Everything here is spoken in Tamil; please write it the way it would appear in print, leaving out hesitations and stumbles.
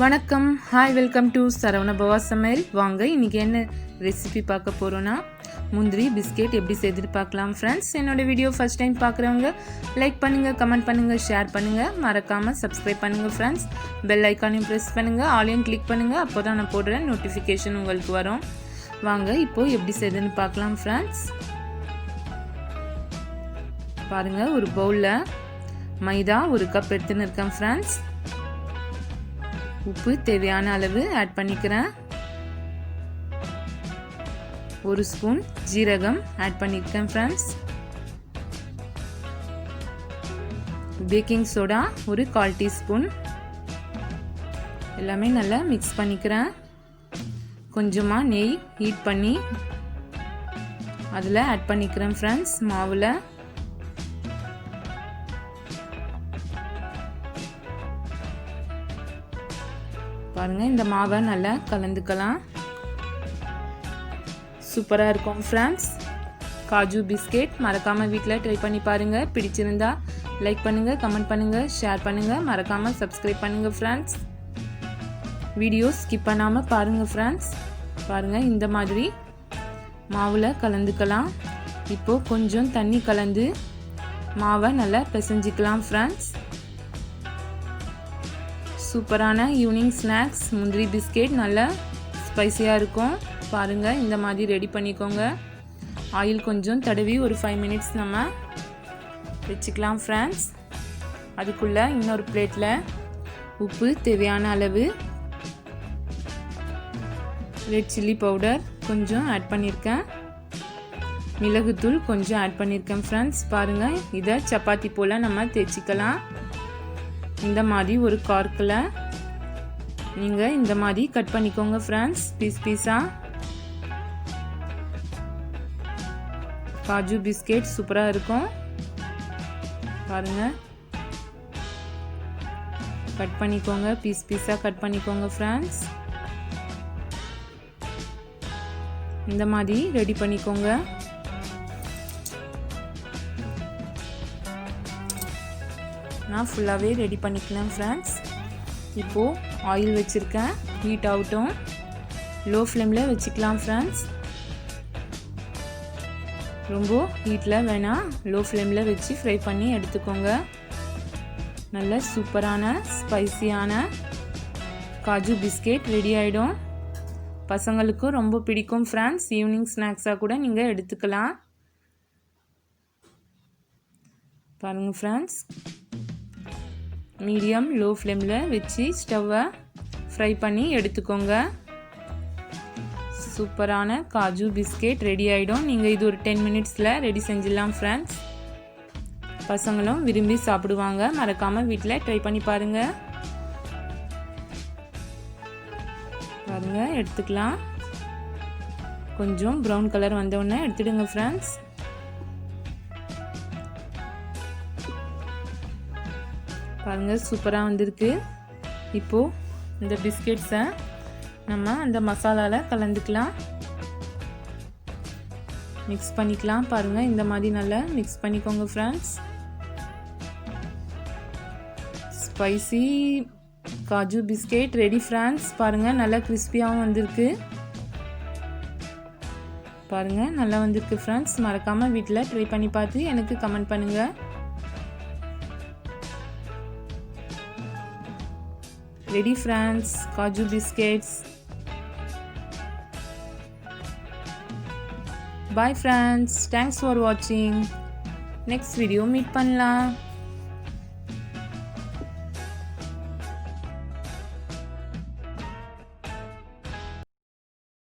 வணக்கம், ஹாய், வெல்கம் டு சரவணா பவா சமையல். வாங்க இன்றைக்கி என்ன ரெசிபி பார்க்க போகிறோன்னா முந்திரி பிஸ்கெட் எப்படி செய்துட்டு பார்க்கலாம் ஃப்ரெண்ட்ஸ். என்னோடய வீடியோ ஃபஸ்ட் டைம் பார்க்குறவங்க லைக் பண்ணுங்கள், கமெண்ட் பண்ணுங்கள், ஷேர் பண்ணுங்கள், மறக்காமல் சப்ஸ்கிரைப் பண்ணுங்கள் ஃப்ரெண்ட்ஸ். பெல் ஐக்கானையும் ப்ரெஸ் பண்ணுங்கள், ஆலையும் கிளிக் பண்ணுங்கள், அப்போ தான் நான் போடுற நோட்டிஃபிகேஷன் உங்களுக்கு வரும். வாங்க இப்போது எப்படி செய்யுதுன்னு பார்க்கலாம் ஃப்ரெண்ட்ஸ். பாருங்கள், ஒரு பவுலில் மைதா 1 கப் எடுத்துன்னு இருக்கேன் ஃப்ரெண்ட்ஸ். உப்பு தேவையான அளவு ஆட் பண்ணிக்கிறேன். 1 ஸ்பூன் ஜீரகம் ஆட் பண்ணியிருக்கேன் ஃப்ரெண்ட்ஸ். பேக்கிங் சோடா ஒரு 1/4 டீஸ்பூன். எல்லாமே நல்லா மிக்ஸ் பண்ணிக்கிறேன். கொஞ்சமாக நெய் ஹீட் பண்ணி அதில் ஆட் பண்ணிக்கிறேன் ஃப்ரெண்ட்ஸ். மாவில் பாருங்கள், இந்த மாவை நல்லா கலந்துக்கலாம். சூப்பராக இருக்கும் ஃப்ரெண்ட்ஸ். காஜு பிஸ்கெட் மறக்காமல் வீட்டில் ட்ரை பண்ணி பாருங்கள். பிடிச்சிருந்தா லைக் பண்ணுங்கள், கமெண்ட் பண்ணுங்கள், ஷேர் பண்ணுங்கள், மறக்காமல் சப்ஸ்கிரைப் பண்ணுங்கள் ஃப்ரெண்ட்ஸ். வீடியோ ஸ்கிப் பண்ணாமல் பாருங்கள் ஃப்ரெண்ட்ஸ். பாருங்கள், இந்த மாதிரி மாவில் கலந்துக்கலாம். இப்போது கொஞ்சம் தண்ணி கலந்து மாவை நல்லா பிசைஞ்சிக்கலாம் ஃப்ரெண்ட்ஸ். சூப்பரான ஈவினிங் ஸ்நாக்ஸ் முந்திரி பிஸ்கெட் நல்லா ஸ்பைசியாக இருக்கும். பாருங்கள், இந்த மாதிரி ரெடி பண்ணிக்கோங்க. ஆயில் கொஞ்சம் தடவி ஒரு 5 மினிட்ஸ் நம்ம வச்சுக்கலாம் ஃப்ரெண்ட்ஸ். அதுக்குள்ளே இன்னொரு பிளேட்டில் உப்பு தேவையான அளவு, ரெட் சில்லி பவுடர் கொஞ்சம் ஆட் பண்ணியிருக்கேன், மிளகுத்தூள் கொஞ்சம் ஆட் பண்ணியிருக்கேன் ஃப்ரெண்ட்ஸ். பாருங்கள், இதை சப்பாத்தி போல் நம்ம தேய்ச்சிக்கலாம். இந்த மாதிரி ஒரு கார்க்கில் நீங்கள் இந்த மாதிரி கட் பண்ணிக்கோங்க ஃப்ரெண்ட்ஸ், பீஸாக. காஜு பிஸ்கெட் சூப்பராக இருக்கும். பாருங்கள், கட் பண்ணிக்கோங்க, பீஸாக கட் பண்ணிக்கோங்க ஃப்ரெண்ட்ஸ். இந்த மாதிரி ரெடி பண்ணிக்கோங்க. நான் ஃபுல்லாகவே ரெடி பண்ணிக்கலாம் ஃப்ரெண்ட்ஸ். இப்போது ஆயில் வச்சுருக்கேன், ஹீட் ஆகட்டும். லோ ஃப்ளேமில் வச்சுக்கலாம் ஃப்ரெண்ட்ஸ். ரொம்ப ஹீட்டில் வேணாம், லோ ஃப்ளேமில் வச்சு ஃப்ரை பண்ணி எடுத்துக்கோங்க. நல்ல சூப்பரான ஸ்பைசியான காஜு பிஸ்கெட் ரெடி ஆகிடும். பசங்களுக்கும் ரொம்ப பிடிக்கும் ஃப்ரெண்ட்ஸ். ஈவினிங் ஸ்நாக்ஸாக கூட நீங்கள் எடுத்துக்கலாம். பாருங்கள் ஃப்ரெண்ட்ஸ், மீடியம் லோ ஃப்ளேமில் வச்சு ஸ்டவ்வை ஃப்ரை பண்ணி எடுத்துக்கோங்க. சூப்பரான காஜு பிஸ்கெட் ரெடி ஆகிடும். நீங்கள் இது ஒரு 10 மினிட்ஸில் ரெடி செஞ்சிடலாம் ஃப்ரெண்ட்ஸ். பசங்களும் விரும்பி சாப்பிடுவாங்க. மறக்காமல் வீட்டில் ட்ரை பண்ணி பாருங்கள். பாருங்கள், எடுத்துக்கலாம். கொஞ்சம் ப்ரௌன் கலர் வந்தோடனே எடுத்துடுங்க ஃப்ரெண்ட்ஸ். பாருங்கள், சூப்பராக வந்திருக்கு. இப்போது இந்த பிஸ்கெட்ஸை நம்ம அந்த மசாலாவில் கலந்துக்கலாம், மிக்ஸ் பண்ணிக்கலாம். பாருங்கள், இந்த மாதிரி நல்லா மிக்ஸ் பண்ணிக்கோங்க friends. Spicy kaju biscuit ready friends. பாருங்கள், நல்லா கிறிஸ்பியாகவும் வந்திருக்கு. பாருங்கள், நல்லா வந்திருக்கு ஃப்ரெண்ட்ஸ். மறக்காமல் வீட்டில் ட்ரை பண்ணி பார்த்து எனக்கு கமெண்ட் பண்ணுங்கள். Ready friends, Kaju Biscuits. Bye friends, thanks for watching. Next video meet பண்ணலாம்.